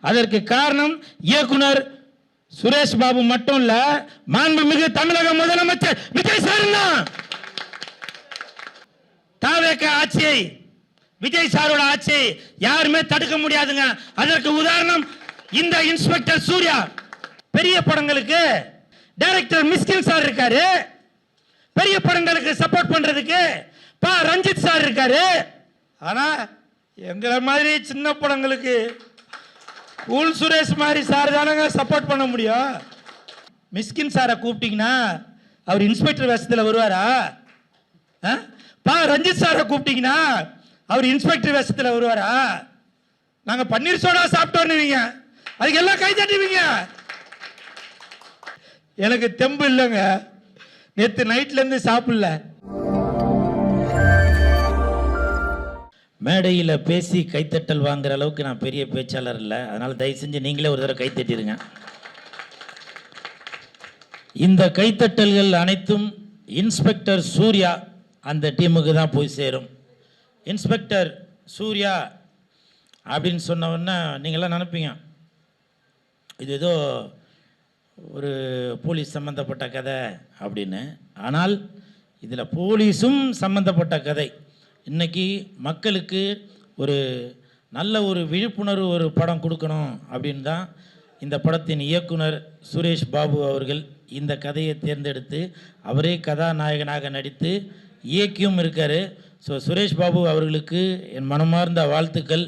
அதற்கு காரணம் இயக்குனர் சுரேஷ் பாபு மட்டும் இல்ல, மாண்புமிகு தமிழக முதலமைச்சர் விஜய் சார் தான். தாவேக ஆட்சியை, விஜய் சாரோட ஆட்சியை யாருமே தடுக்க முடியாதுங்க. அதற்கு உதாரணம் இந்த இன்ஸ்பெக்டர் சூர்யா. பெரிய படங்களுக்கு டைரக்டர் மிஸ்கின் சார் இருக்காரு, பெரிய படங்களுக்கு சப்போர்ட் பண்றதுக்கு பா ரஞ்சித் சார் இருக்காரு. ஆனா எங்களை மாதிரி சின்ன படங்களுக்கு கூல் சுரேஷ் மாதிரி சார் தானங்க சப்போர்ட் பண்ண முடியும். மிஸ்கின் சாரை கூப்பிட்டீங்கன்னா அவர் இன்ஸ்பெக்டர் வேஷத்தில் வருவாரா? பா ரஞ்சித் சாரை கூப்பிட்டீங்கன்னா அவர் இன்ஸ்பெக்டர் வேஷத்தில் வருவாரா? நாங்க பன்னீர் சோடா சாப்பிட்டோன்னுவீங்க, அதுக்கு எல்லாம் கை தட்டுவீங்க. எனக்கு தெம்பு இல்லைங்க, நேற்று நைட்ல இருந்து சாப்பிடல. மேடையில் பேசி கைத்தட்டல் வாங்குற அளவுக்கு நான் பெரிய பேச்சாளர் இல்லை, அதனால தயவு செஞ்சு நீங்களே ஒரு தடவை கைத்தட்டிடுங்க. இந்த கைத்தட்டல்கள் அனைத்தும் இன்ஸ்பெக்டர் சூர்யா அந்த டீமுக்கு தான் போய் சேரும். இன்ஸ்பெக்டர் சூர்யா அப்படின்னு சொன்ன உடனே நீங்களாம் நினைப்பீங்க இது ஏதோ ஒரு போலீஸ் சம்பந்தப்பட்ட கதை அப்படின்னு. ஆனால் இதில் போலீஸும் சம்பந்தப்பட்ட கதை. இன்றைக்கி மக்களுக்கு ஒரு நல்ல ஒரு விழிப்புணர்வு ஒரு படம் கொடுக்கணும் அப்படின்னு தான் இந்த படத்தின் இயக்குனர் சுரேஷ் பாபு அவர்கள் இந்த கதையை தேர்ந்தெடுத்து அவரே கதாநாயகனாக நடித்து இயக்கியும் இருக்கார். ஸோ சுரேஷ் பாபு அவர்களுக்கு என் மனமார்ந்த வாழ்த்துக்கள்.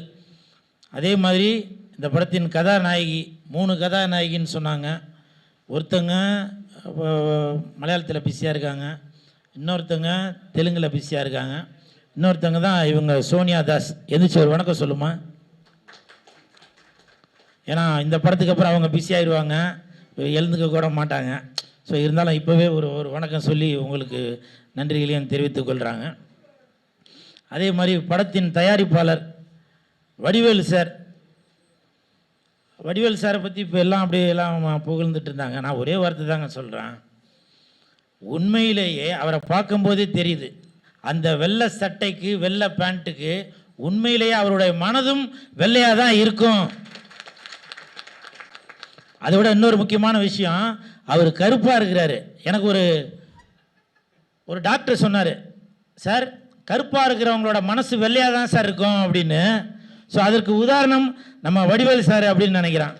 அதே மாதிரி இந்த படத்தின் கதாநாயகி 3 கதாநாயகின்னு சொன்னாங்க. ஒருத்தங்க மலையாளத்தில் பிஸியாக இருக்காங்க, இன்னொருத்தங்க தெலுங்கில் பிஸியாக இருக்காங்க, இன்னொருத்தங்க தான் இவங்க சோனியா தாஸ். எந்திரிச்சு ஒரு வணக்கம் சொல்லுமா. ஏன்னா இந்த படத்துக்கு அப்புறம் அவங்க பிஸி ஆயிடுவாங்க, எழுந்துக்க கூட மாட்டாங்க. ஸோ இருந்தாலும் இப்போவே ஒரு வணக்கம் சொல்லி உங்களுக்கு நன்றிகளையும் தெரிவித்துக் கொள்கிறாங்க. அதே மாதிரி படத்தின் தயாரிப்பாளர் வடிவேலு சார். வடிவேலு சாரை பற்றி இப்போ எல்லாம் அப்படியே எல்லாம் புகழ்ந்துட்டு இருந்தாங்க. நான் ஒரே வார்த்தை தாங்க சொல்கிறேன், உண்மையிலேயே அவரை பார்க்கும்போதே தெரியுது அந்த வெள்ளை சட்டைக்கு வெள்ளை பேண்ட்டுக்கு உண்மையிலேயே அவருடைய மனதும் வெள்ளையாக தான் இருக்கும். அதை விட இன்னொரு முக்கியமான விஷயம், அவர் கருப்பாக இருக்கிறாரு. எனக்கு ஒரு டாக்டர் சொன்னார், சார் கருப்பாக இருக்கிறவங்களோட மனசு வெள்ளையாக தான் சார் இருக்கும் அப்படின்னு. ஸோ அதற்கு உதாரணம் நம்ம வடிவேலு சார் அப்படின்னு நினைக்கிறான்.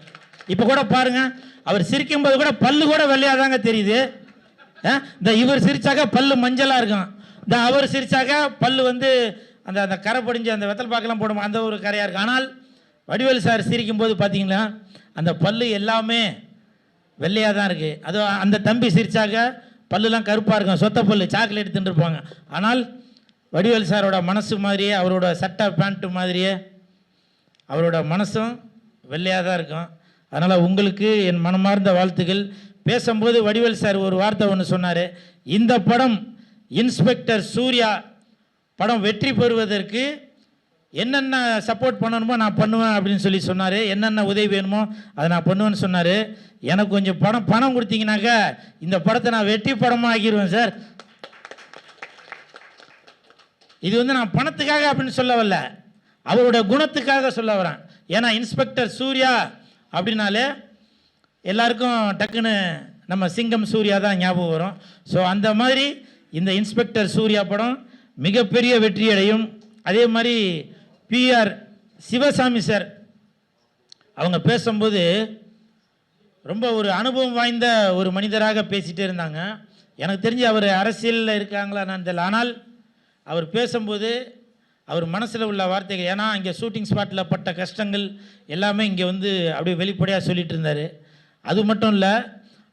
இப்போ கூட பாருங்கள், அவர் சிரிக்கும்போது கூட பல்லு கூட வெள்ளையாக தாங்க தெரியுது. இந்த இவர் சிரிச்சாக்க பல்லு மஞ்சளாக இருக்கும், இந்த அவர் சிரிச்சாக்க பல்லு வந்து அந்த அந்த கரை படிஞ்சு அந்த வெத்தல் பாக்கெல்லாம் போடும் அந்த ஒரு கரையாக இருக்கும். ஆனால் வடிவேலு சார் சிரிக்கும்போது பார்த்தீங்கன்னா அந்த பல்லு எல்லாமே வெள்ளையாக தான் இருக்குது. அது அந்த தம்பி சிரிச்சாக்க பல்லுலாம் கருப்பாக இருக்கும், சொத்த பல்லு சாக்லேட் தின்றுருப்பாங்க. ஆனால் வடிவேலு சாரோட மனசு மாதிரியே, அவரோட சட்டை பேண்ட்டு மாதிரியே அவரோட மனசும் வெள்ளையாக தான் இருக்கும். அதனால் உங்களுக்கு என் மனமார்ந்த வாழ்த்துக்கள். பேசும்போது வடிவேலு சார் ஒரு வார்த்தை ஒன்று சொன்னார், இந்த படம் இன்ஸ்பெக்டர் சூர்யா படம் வெற்றி பெறுவதற்கு என்னென்ன சப்போர்ட் பண்ணணுமோ நான் பண்ணுவேன் அப்படின்னு சொல்லி சொன்னார். என்னென்ன உதவி வேணுமோ அதை நான் பண்ணுவேன்னு சொன்னார். எனக்கு கொஞ்சம் பணம் கொடுத்தீங்கன்னாக்கா இந்த படத்தை நான் வெற்றி படமாக ஆக்கிடுவேன் சார். இது வந்து நான் பணத்துக்காக அப்படின்னு சொல்ல வரல, அவரோட குணத்துக்காக சொல்ல வரேன். ஏன்னா இன்ஸ்பெக்டர் சூர்யா அப்படின்னாலே எல்லாருக்கும் டக்குன்னு நம்ம சிங்கம் சூர்யா தான் ஞாபகம் வரும். ஸோ அந்த மாதிரி இந்த இன்ஸ்பெக்டர் சூர்யா படம் மிகப்பெரிய வெற்றி அடையும். அதே மாதிரி PR சிவசாமி சார் அவங்க பேசும்போது ரொம்ப ஒரு அனுபவம் வாய்ந்த ஒரு மனிதராக பேசிகிட்டே இருந்தாங்க. எனக்கு தெரிஞ்சு அவர் அரசியலில் இருக்காங்களா நான் தெரியல, ஆனால் அவர் பேசும்போது அவர் மனசில் உள்ள வார்த்தைகள், ஏன்னா இங்கே ஷூட்டிங் ஸ்பாட்டில் பட்ட கஷ்டங்கள் எல்லாமே இங்கே வந்து அப்படியே வெளிப்படையாக சொல்லிட்டு இருந்தார். அது மட்டும் இல்லை,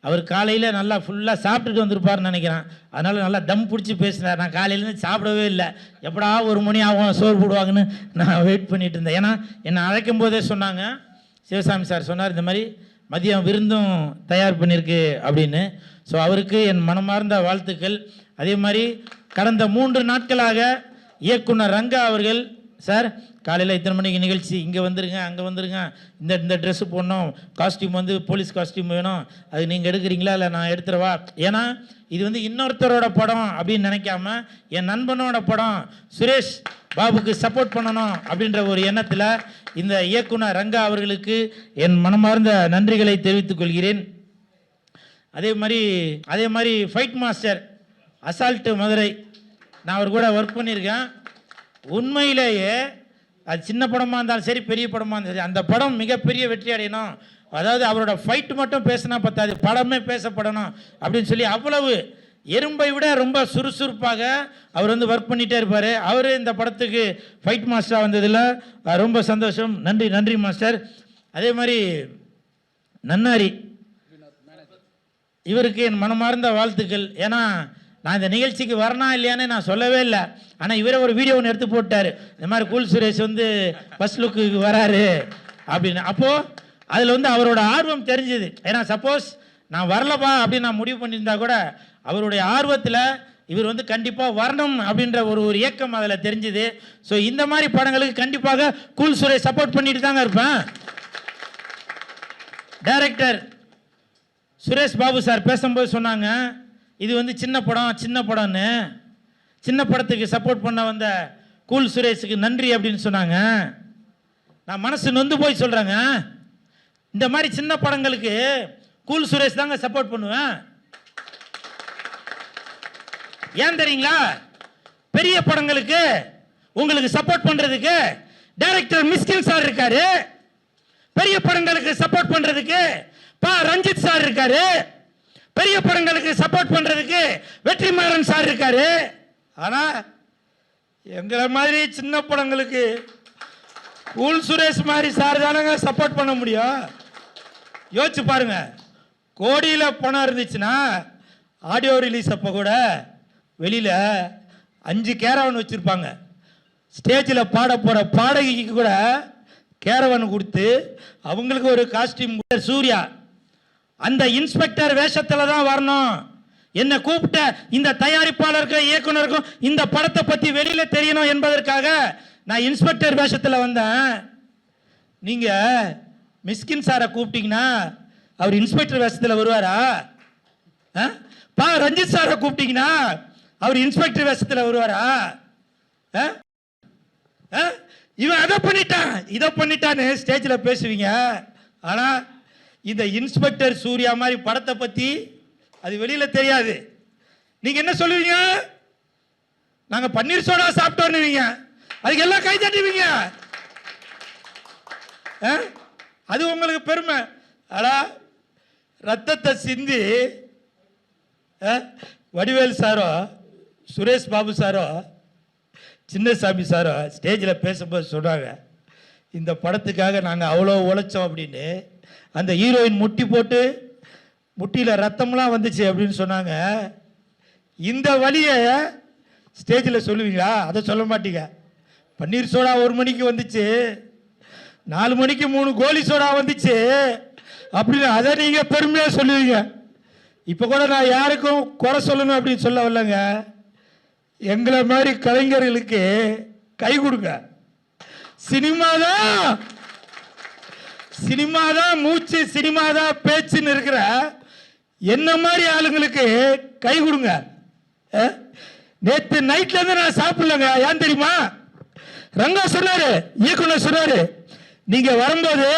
அவர் காலையில் நல்லா ஃபுல்லாக சாப்பிட்டுட்டு வந்திருப்பார்னு நினைக்கிறேன். அதனால் நல்லா தம் பிடிச்சி பேசினார். நான் காலையிலேருந்து சாப்பிடவே இல்லை, எப்படா 1 மணி ஆகும் சோறு போடுவாங்கன்னு நான் வெயிட் பண்ணிட்டு இருந்தேன். ஏன்னா என்னை அழைக்கும் போதே சொன்னாங்க, சிவசாமி சார் சொன்னார் இந்த மாதிரி மதியம் விருந்தும் தயார் பண்ணியிருக்கு அப்படின்னு. ஸோ அவருக்கு என் மனமார்ந்த வாழ்த்துக்கள். அதே மாதிரி கடந்த 3 நாட்களாக இயக்குனர் ரங்கா அவர்கள் சார் காலையில் இத்தனை மணிக்கு நிகழ்ச்சி, இங்கே வந்துருங்க, அங்கே வந்துருங்க, இந்த ட்ரெஸ்ஸு போடணும், காஸ்டியூம் வந்து போலீஸ் காஸ்டியூம் வேணும், அது நீங்கள் எடுக்கிறீங்களா இல்லை நான் எடுத்துருவா. ஏன்னா இது வந்து இன்னொருத்தரோட படம் அப்படின்னு நினைக்காம என் நண்பனோட படம், சுரேஷ் பாபுக்கு சப்போர்ட் பண்ணணும் அப்படின்ற ஒரு எண்ணத்தில் இந்த இயக்குனர் ரங்கா அவர்களுக்கு என் மனமார்ந்த நன்றிகளை தெரிவித்துக் கொள்கிறேன். அதே மாதிரி ஃபைட் மாஸ்டர் அசால்ட்டு மதுரை, நான் அவர் கூட ஒர்க் பண்ணியிருக்கேன். உண்மையிலேயே அது சின்ன படமாக இருந்தாலும் சரி, பெரிய படமாக இருந்தாலும் சரி, அந்த படம் மிகப்பெரிய வெற்றி அடையணும். அதாவது அவரோட ஃபைட்டு மட்டும் பேசினா பத்தாது, படமே பேசப்படணும் அப்படின்னு சொல்லி அவ்வளவு எறும்பை விட ரொம்ப சுறுசுறுப்பாக அவர் வந்து ஒர்க் பண்ணிகிட்டே இருப்பார். அவர் இந்த படத்துக்கு ஃபைட் மாஸ்டராக வந்ததில் ரொம்ப சந்தோஷம். நன்றி நன்றி மாஸ்டர். அதே மாதிரி நன்னாரி, இவருக்கு என் மனமார்ந்த வாழ்த்துக்கள். ஏன்னா நான் இந்த நிகழ்ச்சிக்கு வரனா இல்லையான்னு நான் சொல்லவே இல்லை. ஆனால் இவரே ஒரு வீடியோ ஒன்று எடுத்து போட்டார், இந்த மாதிரி கூல் சுரேஷ் வந்து ஃபர்ஸ்ட் லுக்கு வராரு அப்படின்னு. அப்போது அதில் வந்து அவரோட ஆர்வம் தெரிஞ்சுது. ஏன்னா சப்போஸ் நான் வரலப்பா அப்படின்னு நான் முடிவு பண்ணியிருந்தா கூட அவருடைய ஆர்வத்தில் இவர் வந்து கண்டிப்பாக வரணும் அப்படின்ற ஒரு இயக்கம் அதில் தெரிஞ்சுது. ஸோ இந்த மாதிரி படங்களுக்கு கண்டிப்பாக கூல் சுரேஷ் சப்போர்ட் பண்ணிட்டு தாங்க இருப்பேன். டைரக்டர் சுரேஷ் பாபு சார் பேசும்போது சொன்னாங்க, இது வந்து சின்ன படம்னு. சின்ன படத்துக்கு சப்போர்ட் பண்ண வந்த கூல் சுரேஷுக்கு நன்றி அப்படின்னு சொன்னாங்க. நான் மனசு நொந்து போய் சொல்கிறேங்க, இந்த மாதிரி சின்ன படங்களுக்கு கூல் சுரேஷ் தாங்க சப்போர்ட் பண்ணுவேன். ஏன் தெரியுங்களா? பெரிய படங்களுக்கு உங்களுக்கு சப்போர்ட் பண்ணுறதுக்கு டைரக்டர் மிஸ்கின் சார் இருக்காரு, பெரிய படங்களுக்கு சப்போர்ட் பண்ணுறதுக்கு ரஞ்சித் சார் இருக்காரு, பெரிய படங்களுக்கு சப்போர்ட் பண்றதுக்கு வெற்றிமாறன் சார் இருக்காரு. ஆனா எங்களை மாதிரி சின்ன படங்களுக்கு கூல் சுரேஷ் மாதிரி சார் தானங்க சப்போர்ட் பண்ண முடியும். யோசிச்சு பாருங்க, கோடியில பணம் இருந்துச்சுன்னா ஆடியோ ரிலீஸ் அப்போ கூட வெளியில 5 கேரவன் வச்சிருப்பாங்க. ஸ்டேஜில் பாட போற பாடகிக்கு கூட கேரவன் கொடுத்து அவங்களுக்கு ஒரு காஸ்டியூம். சூர்யா அந்த இன்ஸ்பெக்டர் வேஷத்துல தான் வரணும். என்ன கூப்பிட்ட இந்த தயாரிப்பாளருக்கும் இயக்குனருக்கும் இந்த படத்தை பத்தி வெளியில தெரியணும் என்பதற்காக நான் இன்ஸ்பெக்டர் வேஷத்துல வந்தேன். நீங்க மிஸ்கின் சாரை கூப்பிட்டீங்கன்னா அவர் இன்ஸ்பெக்டர் வேஷத்துல வருவாரா? ரஞ்சித் சாரை கூப்பிட்டீங்கன்னா அவர் இன்ஸ்பெக்டர் வேஷத்துல வருவாரா? இவன் அதை பண்ணிட்டான் இதை பண்ணிட்டான்னு ஸ்டேஜில் பேசுவீங்க. ஆனா இந்த இன்ஸ்பெக்டர் சூர்யா மாதிரி படத்தை பத்தி அது வெளியில தெரியாது. நீங்க என்ன சொல்லுவீங்க? நாங்க பன்னீர் சோடா சாப்பிட்டோம்னுவீங்க, அதுக்கு எல்லாம் கை தட்டுவீங்க. அது உங்களுக்கு பெருமை. ஆனா ரத்தத்தை சிந்தி Vadivel sorrow Suresh Babu sorrow Chinnasamy sorrow ஸ்டேஜில் பேசும்போது சொன்னாங்க, இந்த படத்துக்காக நாங்கள் அவ்வளோ உழைச்சோம் அப்படின்னு. அந்த ஹீரோயின் முட்டி போட்டு முட்டியில் ரத்தம்லாம் வந்துச்சு அப்படின்னு சொன்னாங்க. இந்த வழியை ஸ்டேஜில் சொல்லுவீங்களா? அதை சொல்ல மாட்டீங்க. பன்னீர் சோடா 1 மணிக்கு வந்துச்சு, 4 மணிக்கு 3 கோலி சோடா வந்துச்சு அப்படின்னு அதை நீங்கள் பெருமையாக சொல்லுவீங்க. இப்போ கூட நான் யாருக்கும் குறை சொல்லணும் அப்படின்னு சொல்ல வரலங்க. எங்களை மாதிரி கலைஞர்களுக்கு கை கொடுங்க. சினிமாதான் மூச்சு, சினிமாதான் பேச்சுன்னு இருக்கிற என்ன மாதிரி ஆளுங்களுக்கு கை கொடுங்க. நேற்று நைட்ல இருந்து நான் சாப்பிடலங்க. ஏன் தெரியுமா? ரங்கா சொன்னாரு, இயக்குனர் சொன்னாரு, நீங்க வரும்போது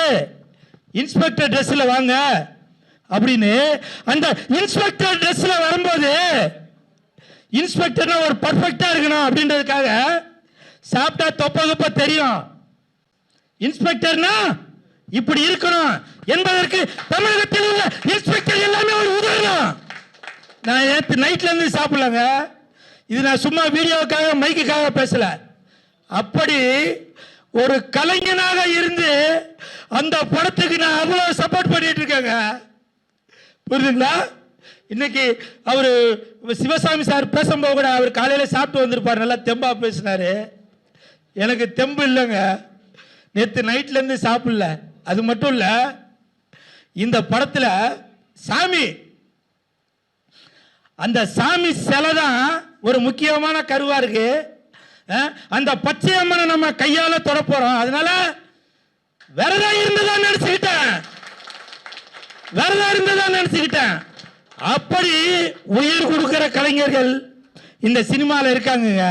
இன்ஸ்பெக்டர் ட்ரெஸ்ல வாங்க அப்படின்னு. அந்த இன்ஸ்பெக்டர் ட்ரெஸ்ல வரும்போது இன்ஸ்பெக்டர்னா ஒரு பர்ஃபெக்டா இருக்கணும் அப்படின்றதுக்காக சாப்பிட்டா தொப்ப தெரியும். இன்ஸ்பெக்டர்னா இப்படி இருக்கணும் என்பதற்கு தமிழகத்தில் உள்ள இன்ஸ்பெக்டர் எல்லாமே ஒரு உதாரணம். நான் நேற்று நைட்ல இருந்து சாப்பிடலங்க. இது நான் சும்மா வீடியோக்காக மைக்குக்காக பேசல. அப்படி ஒரு கலைஞனாக இருந்து அந்த படத்துக்கு நான் அவ்வளவு சப்போர்ட் பண்ணிட்டு இருக்கேங்க. புரியுதுங்களா? இன்னைக்கு அவரு சிவசாமி சார் பேசும்போது கூட அவர் காலையில சாப்பிட்டு வந்திருப்பார், நல்லா தெம்பா பேசினாரு. எனக்கு தெம்பு இல்லைங்க, நேற்று நைட்ல இருந்து சாப்பிடல. அது மட்டும் இல்ல, இந்த படத்துல சாமி, அந்த சாமி சிலை தான் ஒரு முக்கியமான கருவா இருக்கு. அந்த பச்சை அம்மனை நம்ம கையால தொட போறோம். அதனால விரதம் இருந்ததா நினைச்சுக்கிட்டேன். அப்படி உயிர் கொடுக்கிற கலைஞர்கள் இந்த சினிமாவில் இருக்காங்க.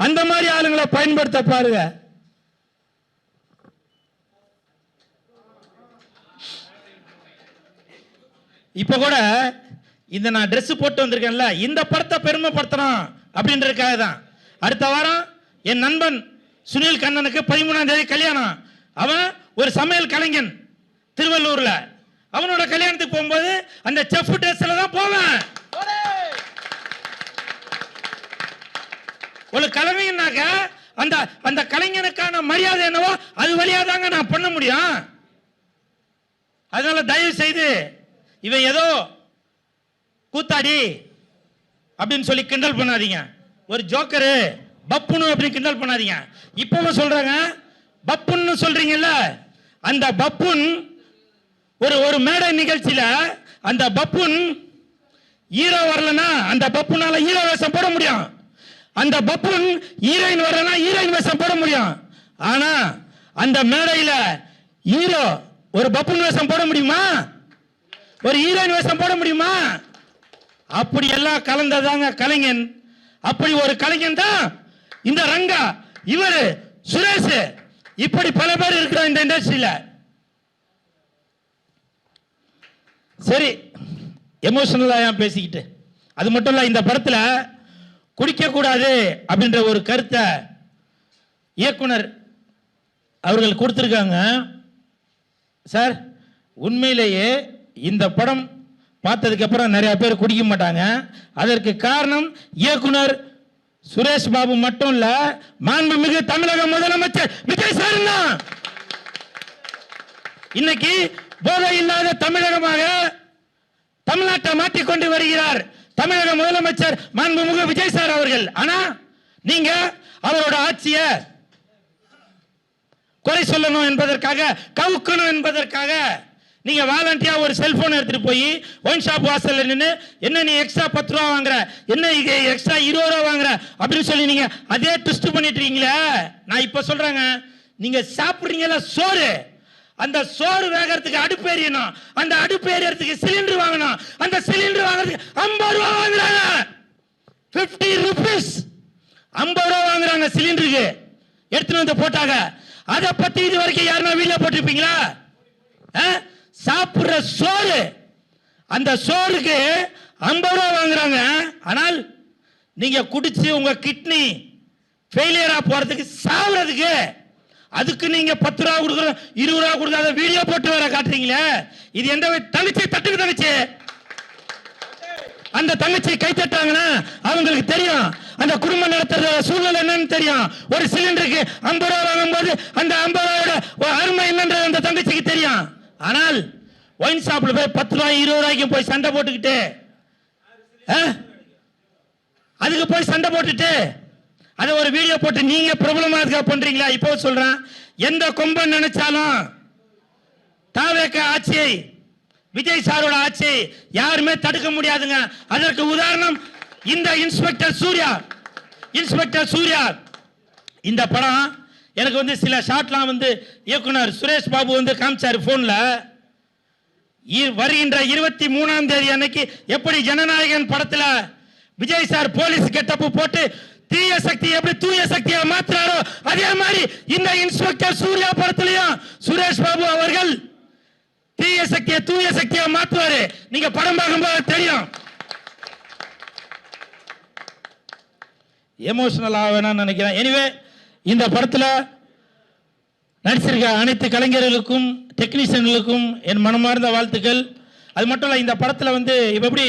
அந்த மாதிரி ஆளுங்களை பயன்படுத்த பாருங்க. இப்ப கூட இந்த நான் ட்ரெஸ் போட்டு வந்திருக்கேன்ல, இந்த படத்தை பெருமைப்படுத்தணும் அப்படின்றதுக்காக தான். அடுத்த வாரம் என் நண்பன் சுனில் கண்ணனுக்கு 13ஆம் தேதி கல்யாணம். அவன் ஒரு சமையல் கலைஞன் திருவள்ளூர்ல. அவனோட கல்யாணத்துக்கு போகும்போது அந்த செஃப் ட்ரெஸ்ல தான் போவேன். ஒரு கலைஞனாக்க அந்த அந்த கலைஞனுக்கான மரியாதை என்னவோ அது வழியா தாங்க நான் பண்ண முடியும். அதனால தயவு செய்து இவன் ஏதோ கூத்தாடி அப்படின்னு சொல்லி கிண்டல் பண்ணாதீங்க. ஒரு ஜோக்கரு பப்புனு அப்படி கிண்டல் பண்ணாதீங்க. இப்பவும் சொல்றாங்க பப்புன்னு சொல்றீங்கல்ல, அந்த பப்புன் ஒரு மேடை நிகழ்ச்சியில அந்த பப்புன் ஹீரோ வரலன்னா அந்த பப்புனால ஹீரோ வேஷம் போட முடியும். அந்த பப்புன் ஹீரோயின் வரலன்னா ஹீரோயின் வேஷம் போட முடியும். ஆனா அந்த மேடையில ஹீரோ ஒரு பப்புன் வேஷம் போட முடியுமா? ஒரு ஹீரோயின் வேஷம் போட முடியுமா? அப்படி எல்லாம் கலந்ததாங்க கலைஞன். அப்படி ஒரு கலைஞன் தான் இந்த ரங்கா, இவரு சுரேஷ், இப்படி பல பேர் இருக்கிற இந்த இண்டஸ்ட்ரியில. சரி, எமோஷனலா பேசிக்கிட்டு அது மட்டும் இல்ல, இந்த படத்துல குடிக்க கூடாது அப்படின்ற ஒரு கருத்தை இயக்குனர் அவர்கள் கொடுத்திருக்காங்க. சார், உண்மையிலேயே இந்த படம் பார்த்ததுக்கு அப்புறம் நிறைய பேர் குடிக்க மாட்டாங்க. அதற்கு காரணம் இயக்குனர் சுரேஷ் பாபு மட்டும் இல்ல, மாண்புமிகு தமிழக முதலமைச்சர் விஜய் சார் தான். இன்னைக்கு போதை இல்லாத தமிழகமாக தமிழ்நாட்டை மாற்றிக்கொண்டு வருகிறார் தமிழக முதலமைச்சர் மாண்புமிகு விஜய் சார் அவர்கள். ஆனா நீங்க அவரோட ஆட்சியை குறை சொல்லணும் என்பதற்காக, கவுக்கணும் என்பதற்காக நீங்க வாலண்டியா ஒரு செல்போன் எடுத்துட்டு போய் ஒயின் ஷாப் வாசல்ல நின்று என்ன நீ எக்ஸ்ட்ரா 10 ரூபா வாங்குற, என்ன எக்ஸ்ட்ரா 20 ரூபா வாங்குற அப்படின்னு சொல்லி நீங்க அதே ட்விஸ்ட் பண்ணிட்டு இருக்கீங்களே. நான் இப்ப சொல்றேங்க, நீங்க சாப்பிடுறீங்கல்ல சோறு, அந்த சோறு வேகறதுக்கு அடுப்பு எரியணும், அந்த அடுப்பு எரியறதுக்கு சிலிண்டர் வாங்கணும், அந்த சிலிண்டர் வாங்குறதுக்கு 50 ரூபா வாங்குறாங்க. 50 ரூபீஸ் 50 ரூபா வாங்குறாங்க சிலிண்டருக்கு. எடுத்துட்டு வந்து போட்டாங்க. அதை பத்தி இது வரைக்கும் யாருன்னா வீடியோ போட்டிருப்பீங்களா? சாப்பிடுற சோறு, அந்த சோறுக்கு 50 ரூபா வாங்குறாங்க. ஆனால் நீங்க குடிச்சு உங்க கிட்னி ஃபெயிலியரா போறதுக்கு, சாவுறதுக்கு, அதுக்கு நீங்க 10 ரூபா கொடுக்குற 20 ரூபா கொடுக்காத வீடியோ போட்டு வர காட்டுறீங்களே. இது எந்த தங்கச்சி தட்டுக்கு தங்கச்சி, அந்த தங்கச்சி கை தட்டாங்கன்னா அவங்களுக்கு தெரியும் அந்த குடும்பம் நடத்துற சூழ்நிலை என்னன்னு தெரியும். ஒரு சிலிண்டருக்கு 50 ரூபா வாங்கும்போது அந்த 50 ரூபாயோட அருமை என்னன்றது அந்த தங்கச்சிக்கு தெரியும். ஆனால் ஒயின் ஷாப்ல போய் 10 ரூபாய் 20 ரூபாய்க்கு போய் சண்டை போட்டுக்கிட்டு, அதுக்கு போய் சண்டை போட்டுட்டு அதை ஒரு வீடியோ போட்டு நீங்க பிரபலமாக பண்றீங்களா? இப்போ சொல்றேன், எந்த கொம்பன் நினைச்சாலும் தாவேக ஆட்சியை, விஜய் சாரோட ஆட்சி யாருமே தடுக்க முடியாதுங்க. அதற்கு உதாரணம் இந்த இன்ஸ்பெக்டர் சூர்யா. இந்த படம் எனக்கு சில ஷாட்லாம் இயக்குனர் சுரேஷ் பாபு காமிச்சாரு போன்ல. வருகின்ற 23ஆம் தேதி அன்னைக்கு எப்படி ஜனநாயகன் படத்துல விஜய் சார் போலீஸ் கெட்டப்பு போட்டு தீய சக்தி எப்படி தூய சக்தியா மாத்துறாரோ, அதே மாதிரி இந்த இன்ஸ்பெக்டர் சூர்யா படத்திலையும் சுரேஷ் பாபு அவர்கள் தீய சக்தியை தூய சக்தியா மாத்துவாரு. நீங்க படம் பார்க்கும்போது தெரியும். எமோஷனல் ஆவேன்னு நினைக்கிறேன். எனிவே, இந்த படத்துல நடிச்சிருக்க அனைத்து கலைஞர்களுக்கும் டெக்னீஷியன்களுக்கும் என் மனமார்ந்த வாழ்த்துக்கள். அது மட்டும் இல்ல, இந்த படத்துல இப்ப எப்படி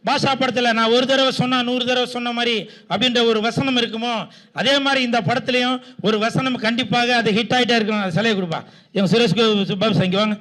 பாஷா படத்துல நான் ஒரு தடவை சொன்னா 100 தடவை சொன்ன மாதிரி அப்படின்ற ஒரு வசனம் இருக்குமோ, அதே மாதிரி இந்த படத்துலயும் ஒரு வசனம் கண்டிப்பாக அது ஹிட் ஆயிட்டே இருக்கணும். அது சிலையை கொடுப்பா எங்க சுரேஷ் பாபு, இங்க வாங்க.